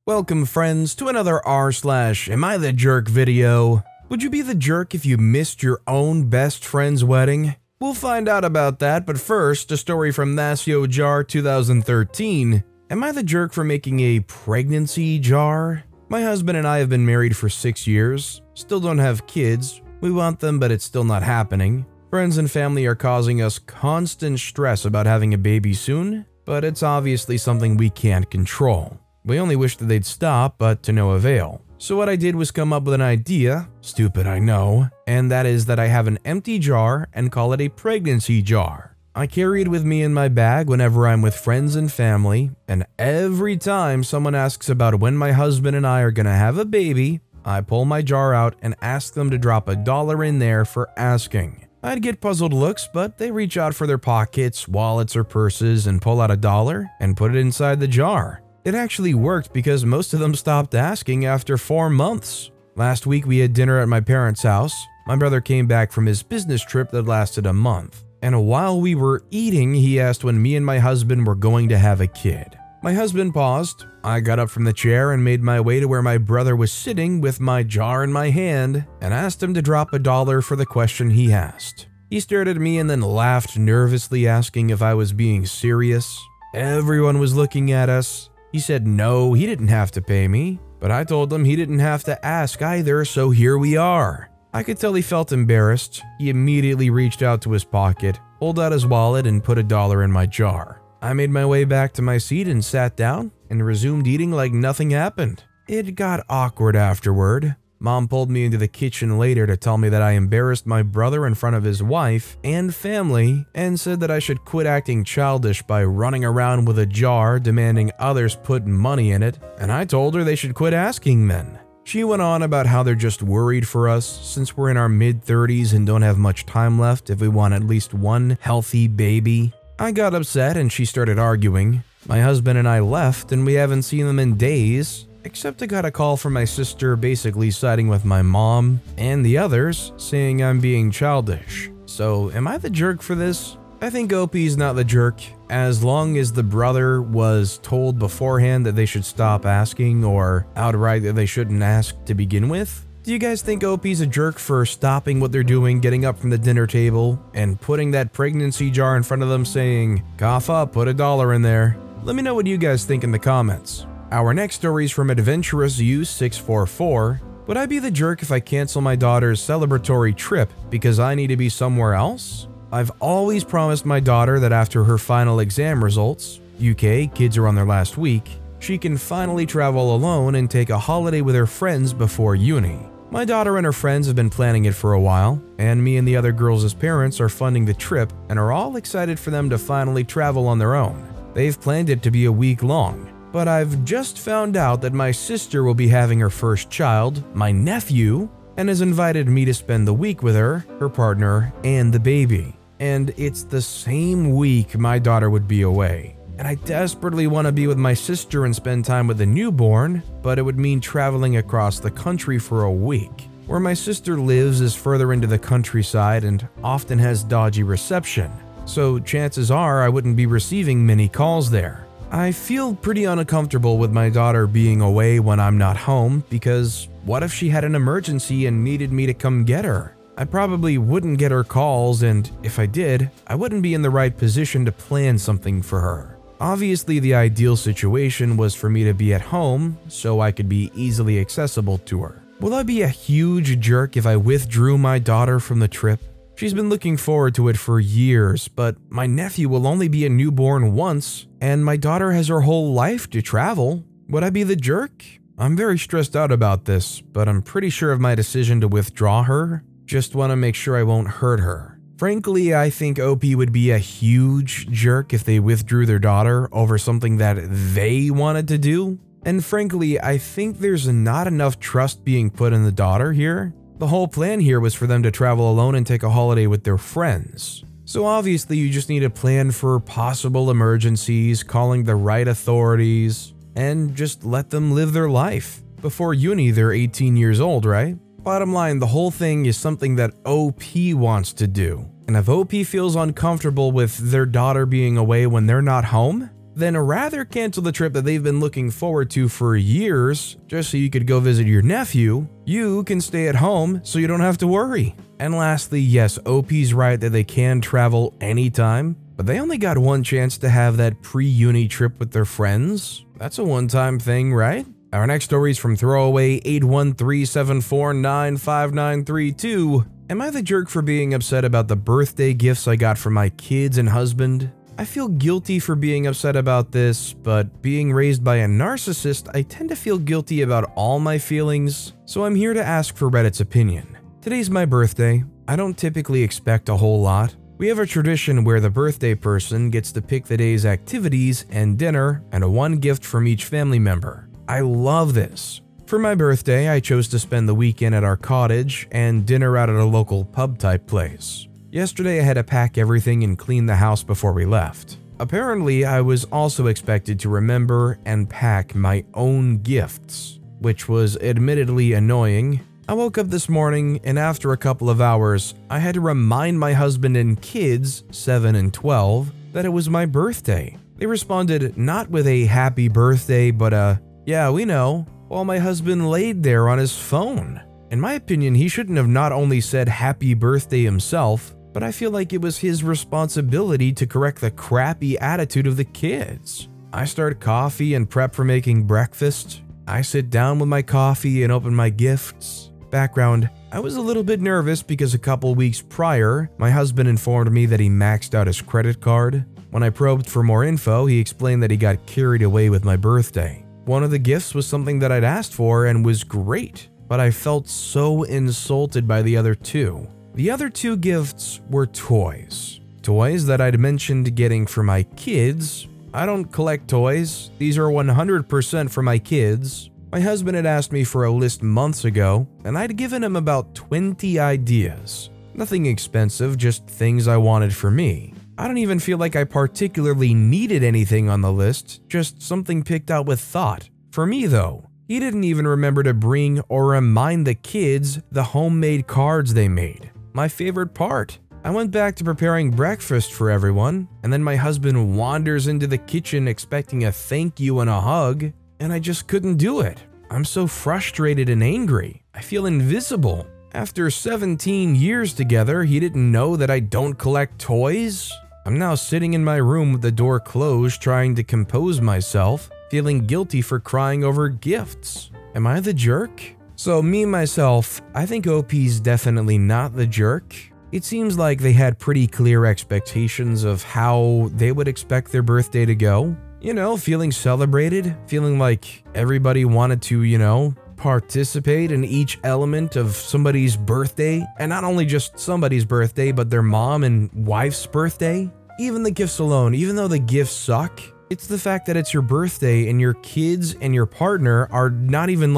Welcome friends to another r/am I the jerk video. Would you be the jerk if you missed your own best friend's wedding? We'll find out about that, but first, a story from Nasio Jar 2013. Am I the jerk for making a pregnancy jar? My husband and I have been married for 6 years, still don't have kids. We want them, but it's still not happening. Friends and family are causing us constant stress about having a baby soon, but it's obviously something we can't control. We only wish that they'd stop, but to no avail. So what I did was come up with an idea, stupid I know, and that is that I have an empty jar and call it a pregnancy jar. I carry it with me in my bag whenever I'm with friends and family, and every time someone asks about when my husband and I are gonna have a baby, I pull my jar out and ask them to drop $1 in there for asking. I'd get puzzled looks, but they reach out for their pockets, wallets, or purses and pull out $1 and put it inside the jar. It actually worked because most of them stopped asking after 4 months. Last week we had dinner at my parents' house. My brother came back from his business trip that lasted a month. And while we were eating, he asked when me and my husband were going to have a kid. My husband paused. I got up from the chair and made my way to where my brother was sitting with my jar in my hand and asked him to drop $1 for the question he asked. He stared at me and then laughed nervously, asking if I was being serious. Everyone was looking at us. He said no, he didn't have to pay me, but I told him he didn't have to ask either, so here we are. I could tell he felt embarrassed. He immediately reached out to his pocket, pulled out his wallet, and put $1 in my jar. I made my way back to my seat and sat down and resumed eating like nothing happened. It got awkward afterward. Mom pulled me into the kitchen later to tell me that I embarrassed my brother in front of his wife and family and said that I should quit acting childish by running around with a jar demanding others put money in it, and I told her they should quit asking then. She went on about how they're just worried for us since we're in our mid-30s and don't have much time left if we want at least one healthy baby. I got upset and she started arguing. My husband and I left and we haven't seen them in days. Except I got a call from my sister basically siding with my mom and the others, saying I'm being childish. So am I the jerk for this? I think OP's not the jerk, as long as the brother was told beforehand that they should stop asking or outright that they shouldn't ask to begin with. Do you guys think OP's a jerk for stopping what they're doing, getting up from the dinner table, and putting that pregnancy jar in front of them saying, cough up, put $1 in there? Let me know what you guys think in the comments. Our next story is from Adventurous U644. Would I be the jerk if I cancel my daughter's celebratory trip because I need to be somewhere else? I've always promised my daughter that after her final exam results, UK, kids are on their last week, she can finally travel alone and take a holiday with her friends before uni. My daughter and her friends have been planning it for a while, and me and the other girls' parents are funding the trip and are all excited for them to finally travel on their own. They've planned it to be a week long. But I've just found out that my sister will be having her first child, my nephew, and has invited me to spend the week with her, her partner, and the baby. And it's the same week my daughter would be away. And I desperately want to be with my sister and spend time with the newborn, but it would mean traveling across the country for a week. Where my sister lives is further into the countryside and often has dodgy reception, so chances are I wouldn't be receiving many calls there. I feel pretty uncomfortable with my daughter being away when I'm not home because what if she had an emergency and needed me to come get her? I probably wouldn't get her calls, and if I did, I wouldn't be in the right position to plan something for her. Obviously, the ideal situation was for me to be at home so I could be easily accessible to her. Will I be a huge jerk if I withdrew my daughter from the trip? She's been looking forward to it for years, but my nephew will only be a newborn once, and my daughter has her whole life to travel. Would I be the jerk? I'm very stressed out about this, but I'm pretty sure of my decision to withdraw her. Just want to make sure I won't hurt her. Frankly, I think OP would be a huge jerk if they withdrew their daughter over something that they wanted to do. And frankly, I think there's not enough trust being put in the daughter here. The whole plan here was for them to travel alone and take a holiday with their friends. So obviously you just need to plan for possible emergencies, calling the right authorities, and just let them live their life. Before uni, they're 18 years old, right? Bottom line, the whole thing is something that OP wants to do. And if OP feels uncomfortable with their daughter being away when they're not home, then rather cancel the trip that they've been looking forward to for years just so you could go visit your nephew, you can stay at home so you don't have to worry. And lastly, yes, OP's right that they can travel anytime, but they only got one chance to have that pre-uni trip with their friends. That's a one-time thing, right? Our next story is from Throwaway 81374959932. Am I the jerk for being upset about the birthday gifts I got for my kids and husband? I feel guilty for being upset about this, but being raised by a narcissist, I tend to feel guilty about all my feelings, so I'm here to ask for Reddit's opinion. Today's my birthday. I don't typically expect a whole lot. We have a tradition where the birthday person gets to pick the day's activities and dinner and one gift from each family member. I love this. For my birthday, I chose to spend the weekend at our cottage and dinner out at a local pub-type place. Yesterday, I had to pack everything and clean the house before we left. Apparently, I was also expected to remember and pack my own gifts, which was admittedly annoying. I woke up this morning, and after a couple of hours, I had to remind my husband and kids, 7 and 12, that it was my birthday. They responded not with a happy birthday, but a, "Yeah, we know," while my husband laid there on his phone. In my opinion, he shouldn't have not only said happy birthday himself, but I feel like it was his responsibility to correct the crappy attitude of the kids. I start coffee and prep for making breakfast. I sit down with my coffee and open my gifts. Background: I was a little bit nervous because a couple weeks prior, my husband informed me that he maxed out his credit card. When I probed for more info, he explained that he got carried away with my birthday. One of the gifts was something that I'd asked for and was great, but I felt so insulted by the other two. The other two gifts were toys. Toys that I'd mentioned getting for my kids. I don't collect toys. These are 100% for my kids. My husband had asked me for a list months ago, and I'd given him about 20 ideas. Nothing expensive, just things I wanted for me. I don't even feel like I particularly needed anything on the list, just something picked out with thought. For me though, he didn't even remember to bring or remind the kids the homemade cards they made. My favorite part. I went back to preparing breakfast for everyone, and then my husband wanders into the kitchen expecting a thank you and a hug, and I just couldn't do it. I'm so frustrated and angry. I feel invisible. After 17 years together, he didn't know that I don't collect toys? I'm now sitting in my room with the door closed trying to compose myself, feeling guilty for crying over gifts. Am I the jerk? So me, myself, I think OP's definitely not the jerk. It seems like they had pretty clear expectations of how they would expect their birthday to go. You know, feeling celebrated, feeling like everybody wanted to, participate in each element of somebody's birthday. And not only just somebody's birthday, but their mom and wife's birthday. Even the gifts alone, even though the gifts suck, it's the fact that it's your birthday and your kids and your partner are not even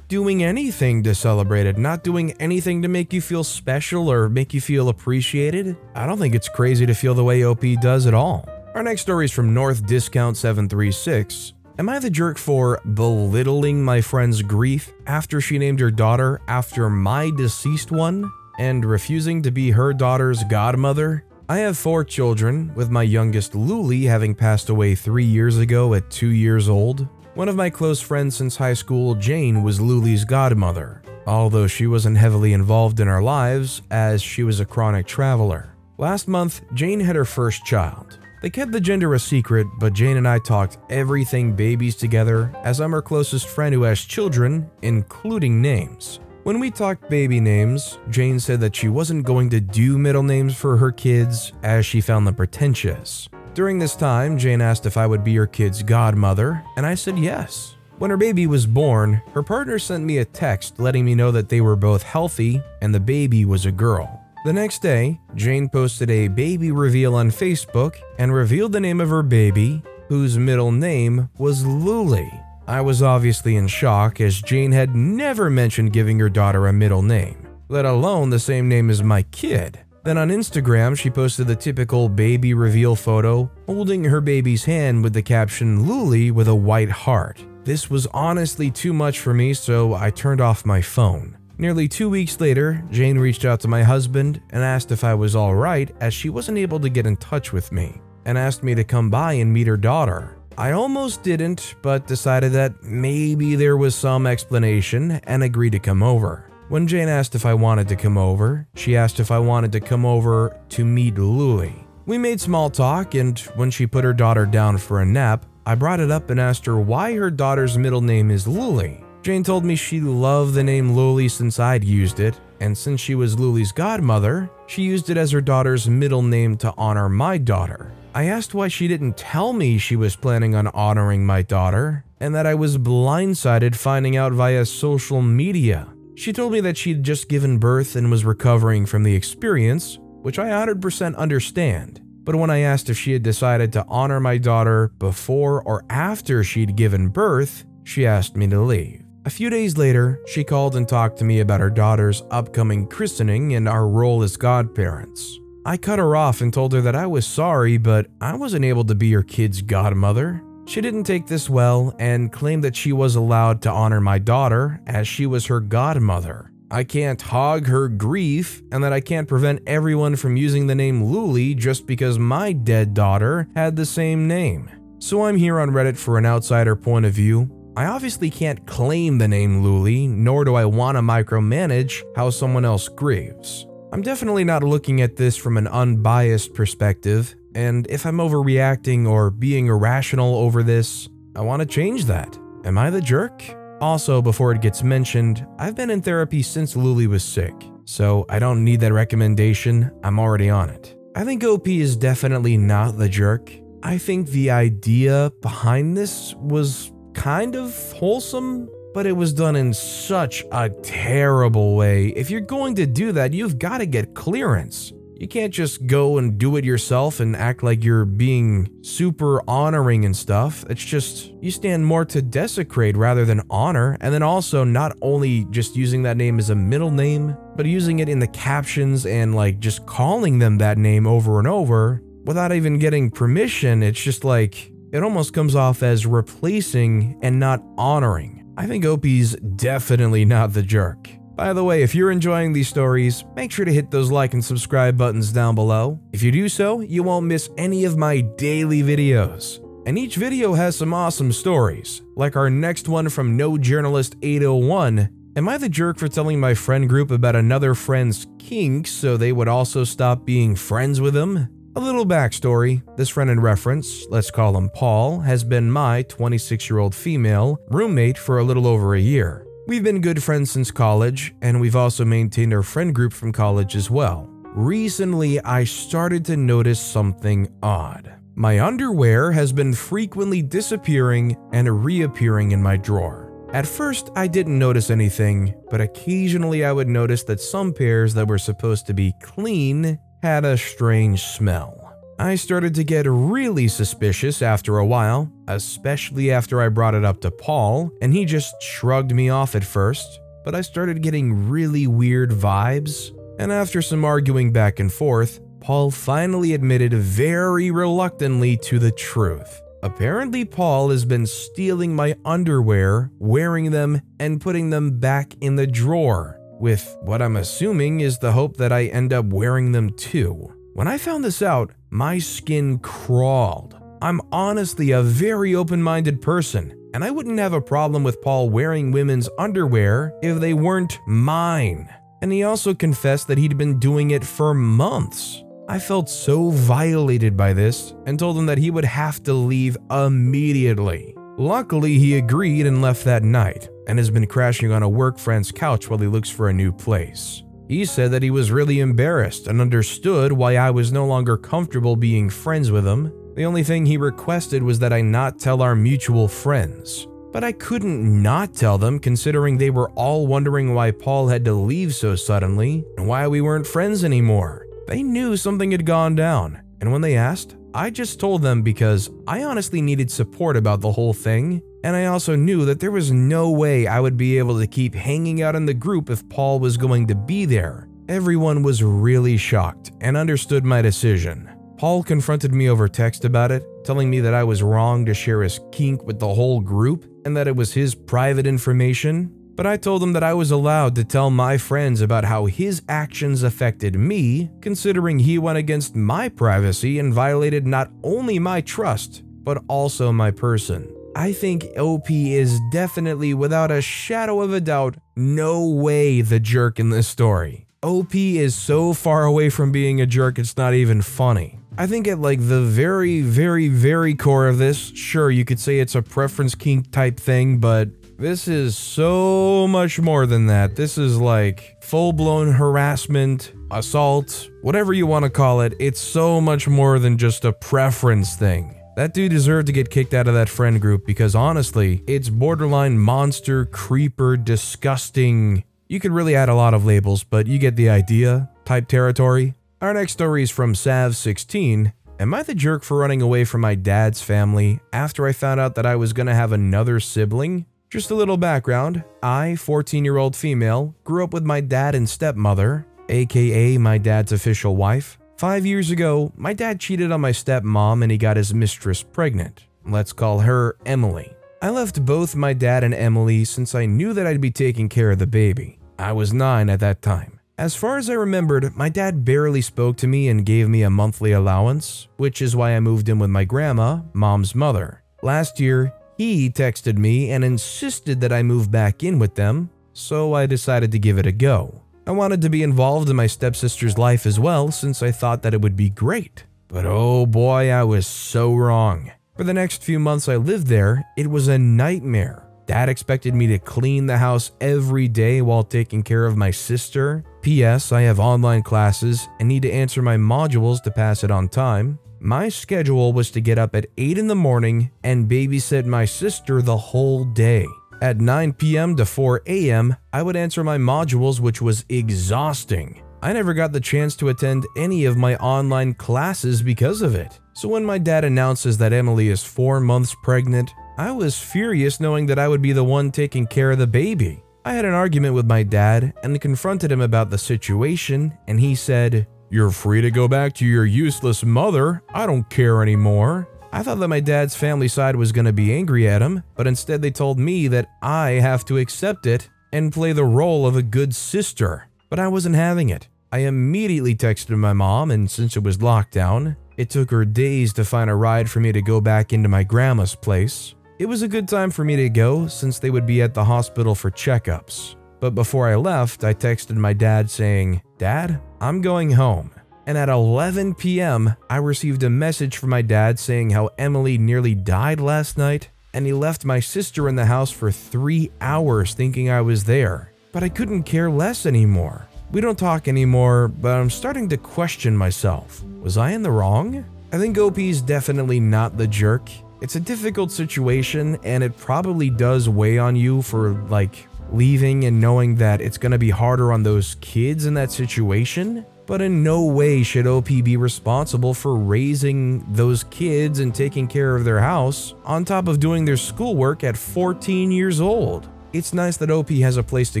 doing anything to celebrate it, not doing anything to make you feel special or make you feel appreciated. I don't think it's crazy to feel the way OP does at all. Our next story is from North Discount 736. Am I the jerk for belittling my friend's grief after she named her daughter after my deceased one and refusing to be her daughter's godmother? I have 4 children, with my youngest Luli having passed away 3 years ago at 2 years old. One of my close friends since high school, Jane, was Luli's godmother, although she wasn't heavily involved in our lives as she was a chronic traveler. Last month, Jane had her first child. They kept the gender a secret, but Jane and I talked everything babies together as I'm her closest friend who has children, including names. When we talked baby names, Jane said that she wasn't going to do middle names for her kids as she found them pretentious. During this time, Jane asked if I would be her kid's godmother, and I said yes. When her baby was born, her partner sent me a text letting me know that they were both healthy and the baby was a girl. The next day, Jane posted a baby reveal on Facebook and revealed the name of her baby, whose middle name was Luli. I was obviously in shock as Jane had never mentioned giving her daughter a middle name, let alone the same name as my kid. Then on Instagram, she posted the typical baby reveal photo, holding her baby's hand with the caption Luli with a white heart. This was honestly too much for me, so I turned off my phone. Nearly 2 weeks later, Jane reached out to my husband and asked if I was alright as she wasn't able to get in touch with me, and asked me to come by and meet her daughter. I almost didn't, but decided that maybe there was some explanation and agreed to come over. When Jane asked if I wanted to come over, she asked if I wanted to come over to meet Luli. We made small talk, and when she put her daughter down for a nap, I brought it up and asked her why her daughter's middle name is Luli. Jane told me she loved the name Luli since I'd used it, and since she was Luli's godmother, she used it as her daughter's middle name to honor my daughter. I asked why she didn't tell me she was planning on honoring my daughter, and that I was blindsided finding out via social media. She told me that she'd just given birth and was recovering from the experience, which I 100% understand. But when I asked if she had decided to honor my daughter before or after she'd given birth, she asked me to leave. A few days later, she called and talked to me about her daughter's upcoming christening and our role as godparents. I cut her off and told her that I was sorry, but I wasn't able to be her kid's godmother. She didn't take this well and claimed that she was allowed to honor my daughter as she was her godmother. I can't hog her grief, and that I can't prevent everyone from using the name Luli just because my dead daughter had the same name. So I'm here on Reddit for an outsider point of view. I obviously can't claim the name Luli, nor do I want to micromanage how someone else grieves. I'm definitely not looking at this from an unbiased perspective, and if I'm overreacting or being irrational over this, I want to change that. Am I the jerk? Also, before it gets mentioned, I've been in therapy since Luli was sick, so I don't need that recommendation, I'm already on it. I think OP is definitely not the jerk. I think the idea behind this was kind of wholesome, but it was done in such a terrible way. If you're going to do that, you've got to get clearance. You can't just go and do it yourself and act like you're being super honoring and stuff. It's just, you stand more to desecrate rather than honor, and then also not only just using that name as a middle name, but using it in the captions and like just calling them that name over and over without even getting permission. It's just like, it almost comes off as replacing and not honoring. I think OP's definitely not the jerk. By the way, if you're enjoying these stories, make sure to hit those like and subscribe buttons down below. If you do so, you won't miss any of my daily videos. And each video has some awesome stories, like our next one from No Journalist 801. Am I the jerk for telling my friend group about another friend's kinks so they would also stop being friends with him? A little backstory, this friend in reference, let's call him Paul, has been my 26-year-old female roommate for a little over a year. We've been good friends since college, and we've also maintained our friend group from college as well. Recently, I started to notice something odd. My underwear has been frequently disappearing and reappearing in my drawer. At first, I didn't notice anything, but occasionally I would notice that some pairs that were supposed to be clean had a strange smell. I started to get really suspicious after a while, especially after I brought it up to Paul, and he just shrugged me off at first, but I started getting really weird vibes, and after some arguing back and forth, Paul finally admitted very reluctantly to the truth. Apparently, Paul has been stealing my underwear, wearing them, and putting them back in the drawer, with what I'm assuming is the hope that I end up wearing them too. When I found this out, my skin crawled. I'm honestly a very open-minded person, and I wouldn't have a problem with Paul wearing women's underwear if they weren't mine. And he also confessed that he'd been doing it for months. I felt so violated by this and told him that he would have to leave immediately. Luckily, he agreed and left that night, and has been crashing on a work friend's couch while he looks for a new place. He said that he was really embarrassed and understood why I was no longer comfortable being friends with him. The only thing he requested was that I not tell our mutual friends. But I couldn't not tell them, considering they were all wondering why Paul had to leave so suddenly and why we weren't friends anymore. They knew something had gone down, and when they asked, I just told them because I honestly needed support about the whole thing, and I also knew that there was no way I would be able to keep hanging out in the group if Paul was going to be there. Everyone was really shocked and understood my decision. Paul confronted me over text about it, telling me that I was wrong to share his kink with the whole group and that it was his private information. But I told him that I was allowed to tell my friends about how his actions affected me, considering he went against my privacy and violated not only my trust, but also my person. I think OP is definitely, without a shadow of a doubt, no way the jerk in this story. OP is so far away from being a jerk it's not even funny. I think at like the very core of this, sure, you could say it's a preference kink type thing, but this is so much more than that. This is like full-blown harassment, assault, whatever you want to call it. It's so much more than just a preference thing. That dude deserved to get kicked out of that friend group because honestly, it's borderline monster, creeper, disgusting. You could really add a lot of labels, but you get the idea type territory. Our next story is from Sav16. Am I the jerk for running away from my dad's family after I found out that I was gonna have another sibling? Just a little background. I, 14-year-old female, grew up with my dad and stepmother, aka my dad's official wife. 5 years ago, my dad cheated on my stepmom and he got his mistress pregnant. Let's call her Emily. I left both my dad and Emily since I knew that I'd be taking care of the baby. I was 9 at that time. As far as I remembered, my dad barely spoke to me and gave me a monthly allowance, which is why I moved in with my grandma, mom's mother. Last year, he texted me and insisted that I move back in with them, so I decided to give it a go. I wanted to be involved in my stepsister's life as well since I thought that it would be great. But oh boy, I was so wrong. For the next few months I lived there, it was a nightmare. Dad expected me to clean the house every day while taking care of my sister. P.S. I have online classes and need to answer my modules to pass it on time. My schedule was to get up at 8 in the morning and babysit my sister the whole day. At 9 p.m. to 4 a.m., I would answer my modules, which was exhausting. I never got the chance to attend any of my online classes because of it. So when my dad announces that Emily is 4 months pregnant, I was furious knowing that I would be the one taking care of the baby. I had an argument with my dad and confronted him about the situation, and he said, "You're free to go back to your useless mother. I don't care anymore." I thought that my dad's family side was going to be angry at him, but instead they told me that I have to accept it and play the role of a good sister. But I wasn't having it. I immediately texted my mom, and since it was lockdown, it took her days to find a ride for me to go back into my grandma's place. It was a good time for me to go since they would be at the hospital for checkups. But before I left, I texted my dad saying, "Dad, I'm going home." And at 11 p.m., I received a message from my dad saying how Emily nearly died last night, and he left my sister in the house for 3 hours thinking I was there. But I couldn't care less anymore. We don't talk anymore, but I'm starting to question myself. Was I in the wrong? I think OP's definitely not the jerk. It's a difficult situation, and it probably does weigh on you for, like, leaving and knowing that it's gonna be harder on those kids in that situation. But in no way should OP be responsible for raising those kids and taking care of their house on top of doing their schoolwork at 14 years old. It's nice that OP has a place to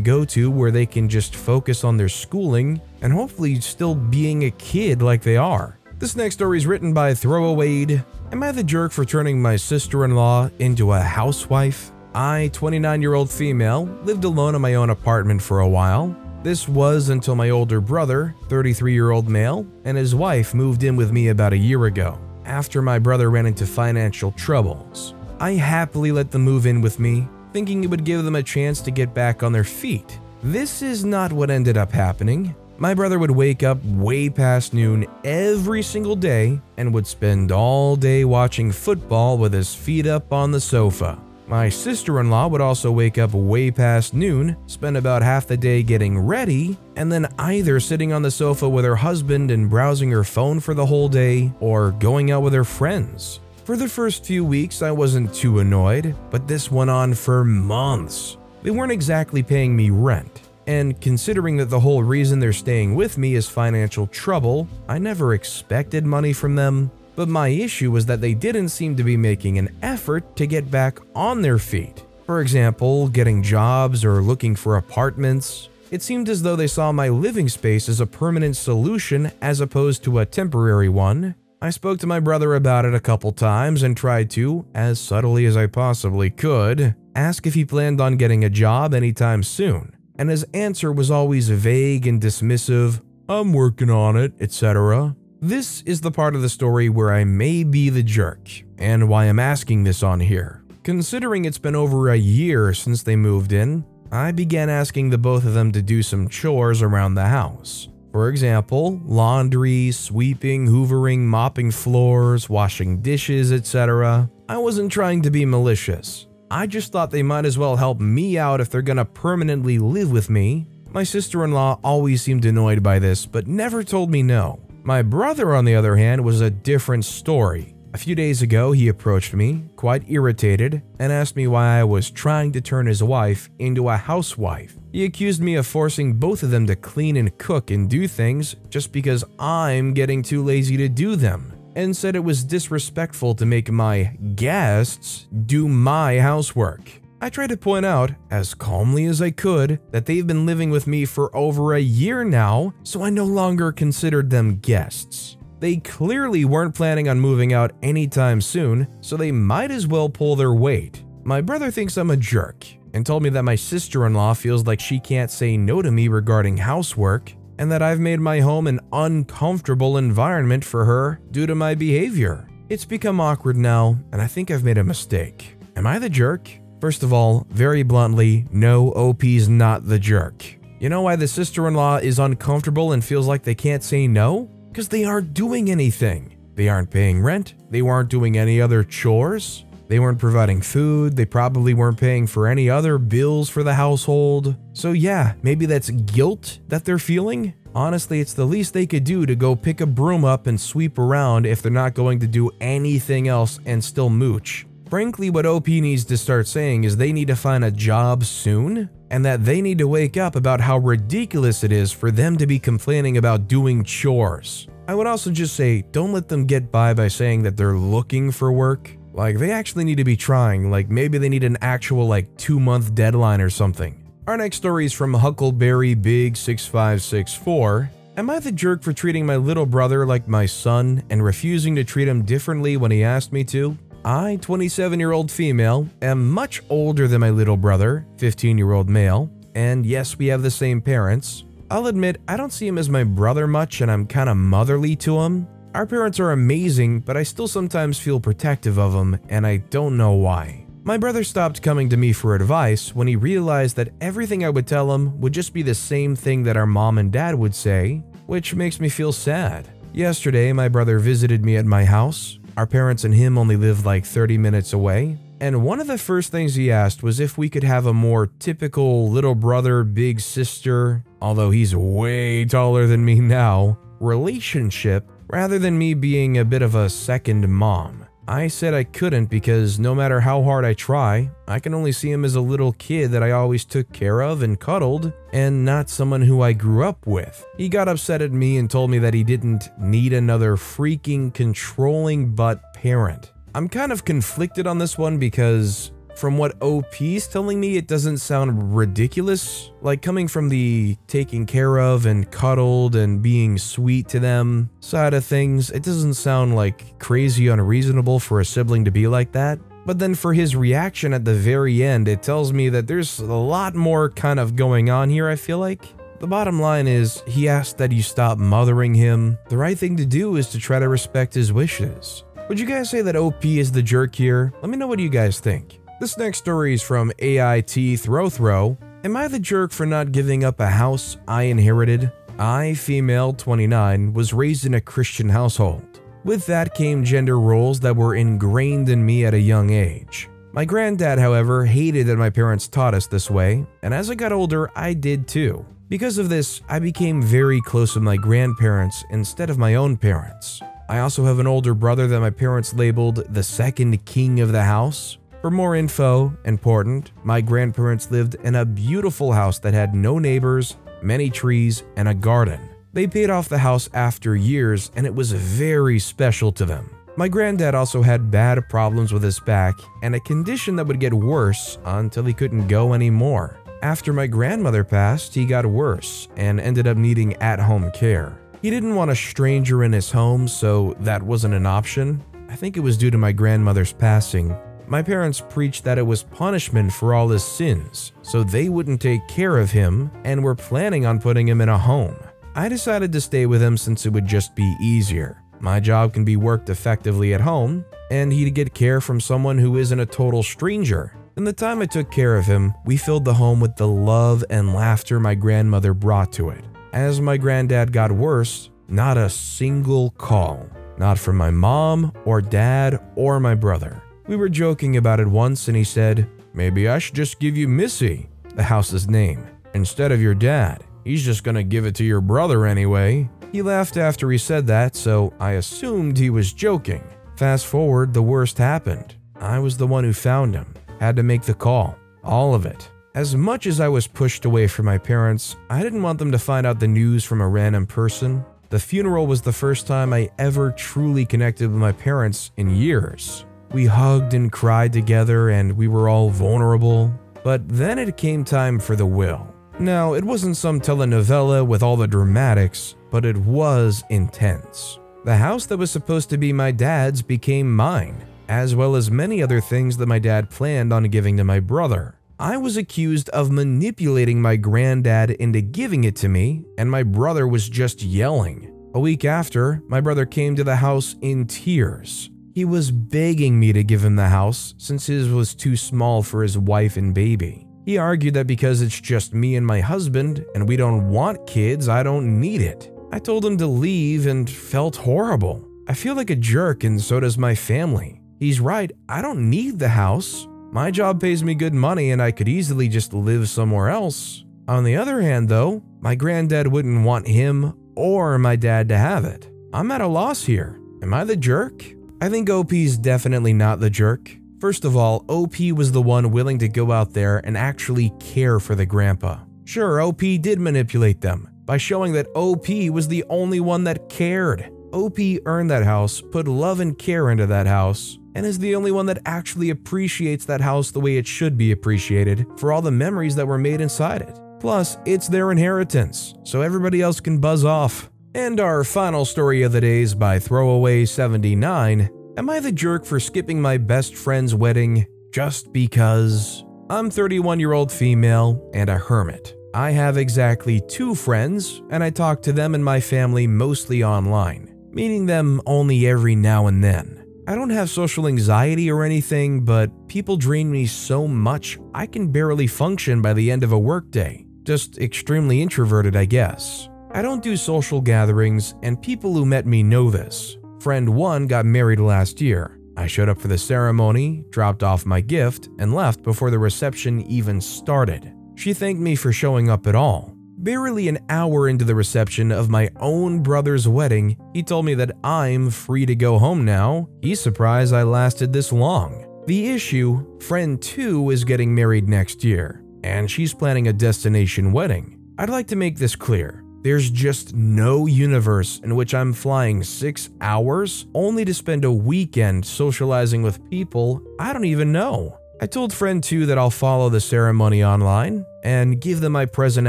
go to where they can just focus on their schooling and hopefully still being a kid like they are. This next story is written by Throwawade. Am I the jerk for turning my sister-in-law into a housewife? I, 29-year-old female, lived alone in my own apartment for a while. This was until my older brother, 33-year-old male, and his wife moved in with me about a year ago, after my brother ran into financial troubles. I happily let them move in with me, thinking it would give them a chance to get back on their feet. This is not what ended up happening. My brother would wake up way past noon every single day and would spend all day watching football with his feet up on the sofa. My sister-in-law would also wake up way past noon, spend about half the day getting ready, and then either sitting on the sofa with her husband and browsing her phone for the whole day, or going out with her friends. For the first few weeks, I wasn't too annoyed, but this went on for months. They weren't exactly paying me rent, and considering that the whole reason they're staying with me is financial trouble, I never expected money from them. But my issue was that they didn't seem to be making an effort to get back on their feet. For example, getting jobs or looking for apartments. It seemed as though they saw my living space as a permanent solution as opposed to a temporary one. I spoke to my brother about it a couple times and tried to, as subtly as I possibly could, ask if he planned on getting a job anytime soon. And his answer was always vague and dismissive, "I'm working on it," etc. This is the part of the story where I may be the jerk, and why I'm asking this on here. Considering it's been over a year since they moved in, I began asking the both of them to do some chores around the house. For example, laundry, sweeping, hoovering, mopping floors, washing dishes, etc. I wasn't trying to be malicious. I just thought they might as well help me out if they're gonna permanently live with me. My sister-in-law always seemed annoyed by this, but never told me no. My brother, on the other hand, was a different story. A few days ago, he approached me, quite irritated, and asked me why I was trying to turn his wife into a housewife. He accused me of forcing both of them to clean and cook and do things just because I'm getting too lazy to do them, and said it was disrespectful to make my guests do my housework. I tried to point out, as calmly as I could, that they've been living with me for over a year now, so I no longer considered them guests. They clearly weren't planning on moving out anytime soon, so they might as well pull their weight. My brother thinks I'm a jerk, and told me that my sister-in-law feels like she can't say no to me regarding housework, and that I've made my home an uncomfortable environment for her due to my behavior. It's become awkward now, and I think I've made a mistake. Am I the jerk? First of all, very bluntly, no, OP's not the jerk. You know why the sister-in-law is uncomfortable and feels like they can't say no? Because they aren't doing anything. They aren't paying rent, they weren't doing any other chores, they weren't providing food, they probably weren't paying for any other bills for the household. So yeah, maybe that's guilt that they're feeling? Honestly, it's the least they could do to go pick a broom up and sweep around if they're not going to do anything else and still mooch. Frankly, what OP needs to start saying is they need to find a job soon, and that they need to wake up about how ridiculous it is for them to be complaining about doing chores. I would also just say, don't let them get by saying that they're looking for work. Like, they actually need to be trying, like maybe they need an actual 2-month deadline or something. Our next story is from Huckleberry Big 6564. Am I the jerk for treating my little brother like my son and refusing to treat him differently when he asked me to? I, 27-year-old female, am much older than my little brother, 15-year-old male, and yes, we have the same parents. I'll admit, I don't see him as my brother much and I'm kinda motherly to him. Our parents are amazing, but I still sometimes feel protective of him, and I don't know why. My brother stopped coming to me for advice when he realized that everything I would tell him would just be the same thing that our mom and dad would say, which makes me feel sad. Yesterday, my brother visited me at my house. Our parents and him only live 30 minutes away, and one of the first things he asked was if we could have a more typical little brother, big sister, although he's way taller than me now, relationship rather than me being a bit of a second mom. I said I couldn't because no matter how hard I try, I can only see him as a little kid that I always took care of and cuddled, and not someone who I grew up with. He got upset at me and told me that he didn't need another freaking controlling butt parent. I'm kind of conflicted on this one because from what OP's telling me, it doesn't sound ridiculous. Like coming from the taking care of and cuddled and being sweet to them side of things, it doesn't sound like crazy unreasonable for a sibling to be like that. But then for his reaction at the very end, it tells me that there's a lot more kind of going on here, I feel like. The bottom line is, he asked that you stop mothering him. The right thing to do is to try to respect his wishes. Would you guys say that OP is the jerk here? Let me know what you guys think. This next story is from AITA For. Am I the jerk for not giving up a house I inherited? I, female, 29, was raised in a Christian household. With that came gender roles that were ingrained in me at a young age. My granddad, however, hated that my parents taught us this way, and as I got older, I did too. Because of this, I became very close with my grandparents instead of my own parents. I also have an older brother that my parents labeled the second king of the house. For more info, important, my grandparents lived in a beautiful house that had no neighbors, many trees, and a garden. They paid off the house after years, and it was very special to them. My granddad also had bad problems with his back and a condition that would get worse until he couldn't go anymore. After my grandmother passed, he got worse and ended up needing at-home care. He didn't want a stranger in his home, so that wasn't an option. I think it was due to my grandmother's passing. My parents preached that it was punishment for all his sins, so they wouldn't take care of him and were planning on putting him in a home. I decided to stay with him since it would just be easier. My job can be worked effectively at home, and he'd get care from someone who isn't a total stranger. In the time I took care of him, we filled the home with the love and laughter my grandmother brought to it. As my granddad got worse, not a single call. Not from my mom or dad or my brother. We were joking about it once and he said, "Maybe I should just give you Missy, the house's name, instead of your dad. He's just gonna give it to your brother anyway." He laughed after he said that, so I assumed he was joking. Fast forward, the worst happened. I was the one who found him. Had to make the call. All of it. As much as I was pushed away from my parents, I didn't want them to find out the news from a random person. The funeral was the first time I ever truly connected with my parents in years. We hugged and cried together and we were all vulnerable. But then it came time for the will. Now, it wasn't some telenovela with all the dramatics, but it was intense. The house that was supposed to be my dad's became mine, as well as many other things that my dad planned on giving to my brother. I was accused of manipulating my granddad into giving it to me, and my brother was just yelling. A week after, my brother came to the house in tears. He was begging me to give him the house since his was too small for his wife and baby. He argued that because it's just me and my husband, and we don't want kids, I don't need it. I told him to leave and felt horrible. I feel like a jerk and so does my family. He's right, I don't need the house. My job pays me good money and I could easily just live somewhere else. On the other hand though, my granddad wouldn't want him or my dad to have it. I'm at a loss here. Am I the jerk? I think OP's definitely not the jerk. First of all, OP was the one willing to go out there and actually care for the grandpa. Sure, OP did manipulate them by showing that OP was the only one that cared. OP earned that house, put love and care into that house, and is the only one that actually appreciates that house the way it should be appreciated for all the memories that were made inside it. Plus, it's their inheritance, so everybody else can buzz off. And our final story of the day is by Throwaway79. Am I the jerk for skipping my best friend's wedding just because? I'm 31-year-old female and a hermit. I have exactly 2 friends, and I talk to them and my family mostly online, meeting them only every now and then. I don't have social anxiety or anything, but people drain me so much I can barely function by the end of a workday. Just extremely introverted, I guess. I don't do social gatherings, and people who met me know this. Friend 1 got married last year. I showed up for the ceremony, dropped off my gift, and left before the reception even started. She thanked me for showing up at all. Barely an hour into the reception of my own brother's wedding, he told me that I'm free to go home now. He's surprised I lasted this long. The issue, friend 2 is getting married next year, and she's planning a destination wedding. I'd like to make this clear. There's just no universe in which I'm flying 6 hours only to spend a weekend socializing with people I don't even know. I told friend 2 that I'll follow the ceremony online and give them my present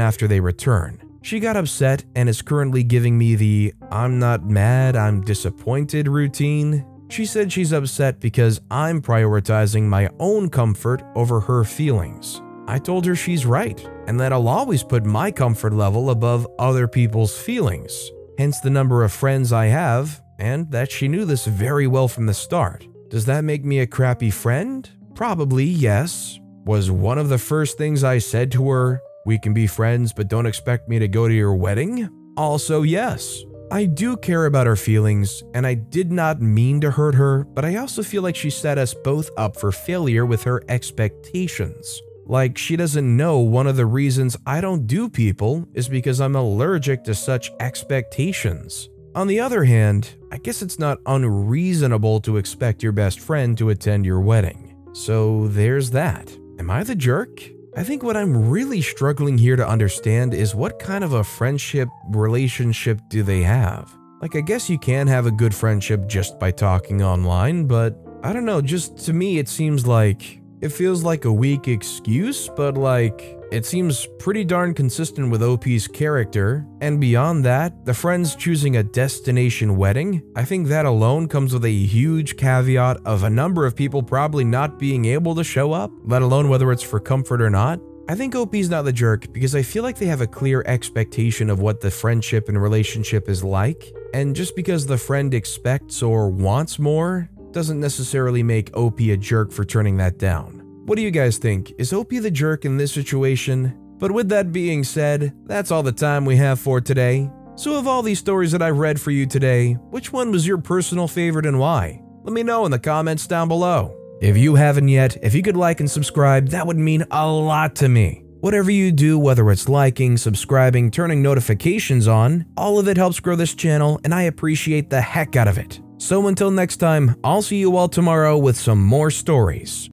after they return. She got upset and is currently giving me the "I'm not mad, I'm disappointed" routine. She said she's upset because I'm prioritizing my own comfort over her feelings. I told her she's right, and that I'll always put my comfort level above other people's feelings, hence the number of friends I have, and that she knew this very well from the start. Does that make me a crappy friend? Probably, yes. Was one of the first things I said to her, "We can be friends, but don't expect me to go to your wedding"? Also, yes. I do care about her feelings, and I did not mean to hurt her, but I also feel like she set us both up for failure with her expectations. Like, she doesn't know one of the reasons I don't do people is because I'm allergic to such expectations. On the other hand, I guess it's not unreasonable to expect your best friend to attend your wedding. So there's that. Am I the jerk? I think what I'm really struggling here to understand is what kind of a friendship relationship do they have? Like, I guess you can have a good friendship just by talking online, but I don't know, just to me it seems like it feels like a weak excuse, but like it seems pretty darn consistent with OP's character. And beyond that, the friends choosing a destination wedding, I think that alone comes with a huge caveat of a number of people probably not being able to show up, let alone whether it's for comfort or not. I think OP's not the jerk because I feel like they have a clear expectation of what the friendship and relationship is like, and just because the friend expects or wants more doesn't necessarily make OP a jerk for turning that down. What do you guys think? Is OP the jerk in this situation? But with that being said, that's all the time we have for today. So of all these stories that I've read for you today, which one was your personal favorite and why? Let me know in the comments down below. If you haven't yet, if you could like and subscribe, that would mean a lot to me. Whatever you do, whether it's liking, subscribing, turning notifications on, all of it helps grow this channel and I appreciate the heck out of it. So until next time, I'll see you all tomorrow with some more stories.